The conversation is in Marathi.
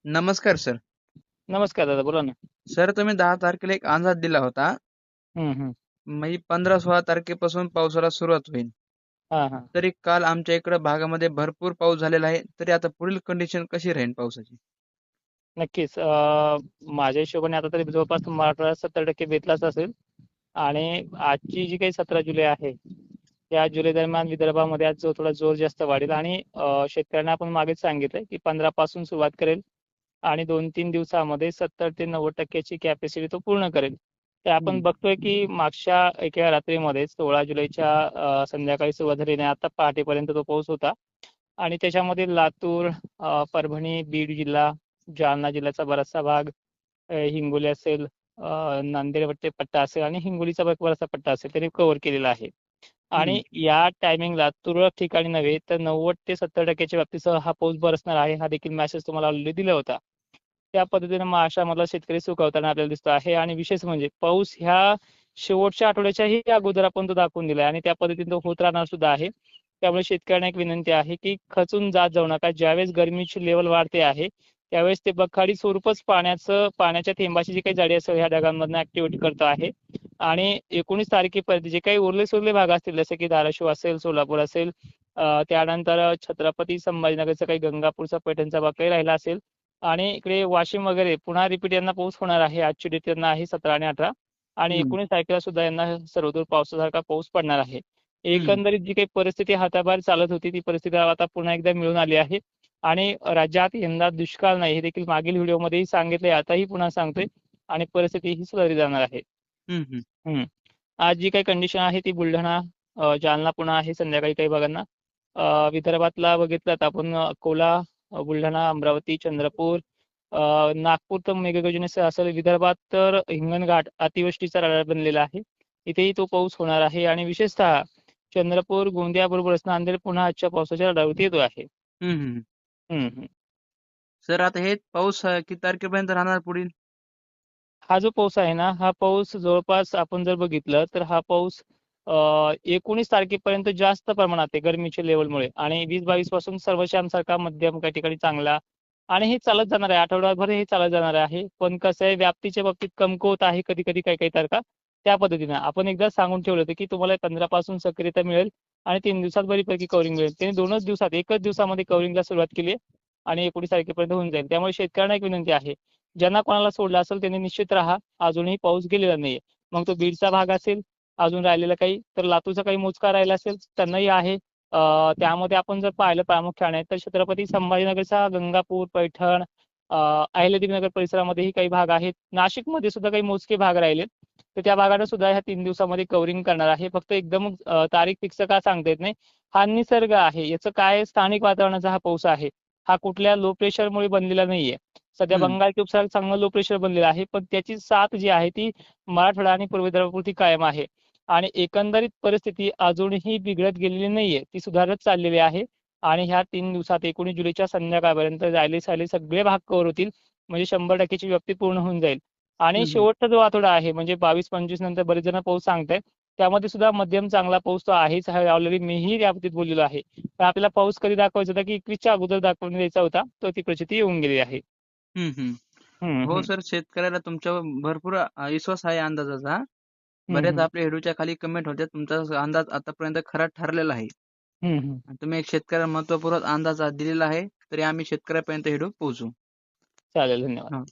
नमस्कार सर. नमस्कार दादा, बोला ना. सर तुम्ही 10 तारखेला एक अंदाज दिला होता. हं, हं. म्हणजे 15-16 तारखेपासून पावसाला सुरुवात होईल. हां, हां. तरी काल आमच्या इकडं भागामध्ये भरपूर पाऊस झालेला आहे. तरी आता पुढील कंडिशन कशी राहील पावसाची? नक्कीच. माझ्या हिशोबाने आता तरी जवळपास मराठवाड्यात 70% बेतलाच असेल आणि आजची जी काही 17 जुलै आहे, त्या जुलै दरम्यान विदर्भामध्ये आज जो थोडा जोर जास्त वाढेल आणि शेतकऱ्यांना आपण मागेच सांगितलंय, की 15 पासून सुरुवात करेल आणि 2-3 दिवसामध्ये 70% ते 90% ची कॅपॅसिटी तो पूर्ण करेल. तर आपण हं, बघतोय, की मागच्या एका रात्रीमध्ये 16 जुलैच्या संध्याकाळी सुरुवात झाली आणि आता पहाटेपर्यंत तो पाऊस होता आणि त्याच्यामध्ये लातूर, परभणी, बीड जिल्हा, जालना जिल्ह्याचा बराचसा भाग, हिंगोली असेल, नांदेड पट्टा असेल आणि हिंगोलीचा बराचसा पट्टा असेल, त्यांनी कव्हर केलेला आहे. हं, आणि या टायमिंगला तुरळक ठिकाणी नव्हे तर 90% ते 70% च्या बाबतीसह हा पाऊस बरसणार आहे. हा देखील मेसेज तुम्हाला ऑलरेडी दिला होता. त्या पद्धतीने महाराष्ट्रामधला शेतकरी सुखावताना आपल्याला दिसतो आहे आणि विशेष म्हणजे पाऊस ह्या शेवटच्या आठवड्याच्याही अगोदर आपण तो दाखवून दिलाय आणि त्या पद्धतीने तो होत राहणार सुद्धा आहे. त्यामुळे शेतकऱ्यांना एक विनंती आहे, की खचून जात जाऊ नका. ज्यावेळेस गरमीची लेव्हल वाढते आहे, त्यावेळेस ते बखाडी स्वरूपच पाण्याच्या थेंबाची जी काही जाडी असेल ह्या ढगांमधनं ऍक्टिव्हिटी करत आहे आणि 19 तारखेपर्यंत जे काही उरले-सुरले भाग असतील, जसे की धाराशिव असेल, सोलापूर असेल, त्यानंतर छत्रपती संभाजीनगरचा काही गंगापूरचा पैठणचा भाग काही राहिला असेल आणि इकडे वाशिम वगैरे पुन्हा रिपीट यांना पाऊस होणार आहे. आजची डेट यांना आहे 17 आणि 18 आणि हं, 19 तारखेला सुद्धा यांना सर्वदूर पावसासारखा पाऊस पडणार आहे. हं. एकंदरीत जी काही परिस्थिती हाताबाहेर चालत होती, ती परिस्थिती आता पुन्हा एकदा मिळून आली आहे आणि राज्यात यंदा दुष्काळ नाही, हे देखील मागील व्हिडिओमध्येही सांगितले, आताही पुन्हा सांगतोय आणि परिस्थिती ही सुधारली जाणार आहे. हं, हं. हं. आज जी काही कंडिशन आहे ती बुलढाणा, जालना पुन्हा आहे संध्याकाळी काही भागांना. विदर्भातला बघितलं तर आपण अकोला, बुलढाणा, अमरावती, चंद्रपूर, नागपूर तर मेघगर्जनेसह असेल. विदर्भात तर हिंगणघाट अतिवृष्टीचा रडार बनलेला आहे. इथेही तो पाऊस होणार आहे आणि विशेषतः चंद्रपूर, गोंदियाबरोबरच नांदेड पुन्हा आजच्या पावसाच्या रडावरती येतो आहे. हं, हं. हं, हं. सर आता हे पाऊस किती तारखेपर्यंत राहणार पुढील? हा जो पाऊस आहे ना, हा पाऊस जवळपास आपण जर बघितलं तर हा पाऊस 19 तारखेपर्यंत जास्त प्रमाणात आहे गरमीच्या लेव्हलमुळे आणि 20-22 पासून सर्वशांसारखा मध्यम काही ठिकाणी चांगला आणि हे चालत जाणार आहे. आठवडाभर हे चालत जाणार आहे. पण कसं आहे, व्याप्तीच्या बाबतीत कमकुवत आहे कधी-कधी काही-काही तारखा. त्या पद्धतीनं आपण एकदा सांगून ठेवलं होतं, की तुम्हाला 15 पासून सक्रियता मिळेल आणि 3 दिवसात बरीपैकी कव्हरिंग मिळेल. त्यांनी 2च दिवसात, 1च दिवसामध्ये कव्हरिंगला सुरुवात केली आहे आणि 19 तारखेपर्यंत होऊन जाईल. त्यामुळे शेतकऱ्यांना एक विनंती आहे, ज्यांना कोणाला सोडलं असेल त्यांनी निश्चित राहा. अजूनही पाऊस गेलेला नाहीये. मग तो बीडचा भाग असेल, अजून राहिलेला काही, तर लातूरचा काही मोजका राहिला असेल, त्यांनाही आहे. त्यामध्ये आपण जर पाहिलं प्रामुख्याने तर छत्रपती संभाजीनगरचा गंगापूर, पैठण, अहिल्यादेवीनगर परिसरामध्येही काही भाग आहेत. नाशिकमध्ये सुद्धा काही मोजके भाग राहिलेत. तर त्या भागाने सुद्धा ह्या 3 दिवसामध्ये कव्हरिंग करणार आहे. फक्त एकदम तारीख फिक्स का सांगता येत नाही. हा निसर्ग आहे. याचं काय, स्थानिक वातावरणाचा हा पाऊस आहे. हा कुठल्या लो प्रेशरमुळे बनलेला नाहीये. सध्या हं, बंगालच्या उपसागरात चांगलं लो प्रेशर बनलेलं आहे, पण त्याची साथ जी आहे ती मराठवाडा आणि पूर्व विदर्भापुरती कायम आहे आणि एकंदरीत परिस्थिती अजूनही बिघडत गेलेली नाहीये, ती सुधारत चाललेली आहे आणि ह्या 3 दिवसात 19 जुलैच्या संध्याकाळपर्यंत राहिले सगळे भाग कव्हर होतील. म्हणजे 100% ची व्याप्ती पूर्ण होऊन जाईल आणि हं, हं. शेवटचा जो आठवडा आहे म्हणजे 22-25 नंतर बरेच जण पाऊस सांगतायत, त्यामध्ये सुद्धा मध्यम चांगला पाऊस तो आहेच आहे. ऑलरेडी मीही याबाबतीत बोललेलो आहे. पण आपल्याला पाऊस कधी दाखवायचा होता, की 21च्या अगोदर दाखवून द्यायचा होता, तर ती परिस्थिती येऊन गेली आहे. हं, हं. हं, हो हं. सर, शेतकऱ्याला तुमच्यावर भरपूर विश्वास आहे अंदाजाचा. हं, बऱ्याच हं. आपल्या व्हिडिओच्या खाली कमेंट होत्या. तुमचा अंदाज आतापर्यंत खरा ठरलेला आहे. हं, हं. आणि तुम्ही एक शेतकऱ्याला महत्त्वपूर्ण अंदाज दिलेला आहे. तरी आम्ही शेतकऱ्यापर्यंत व्हिडिओ पोहोचवू. चालेल. धन्यवाद. हां.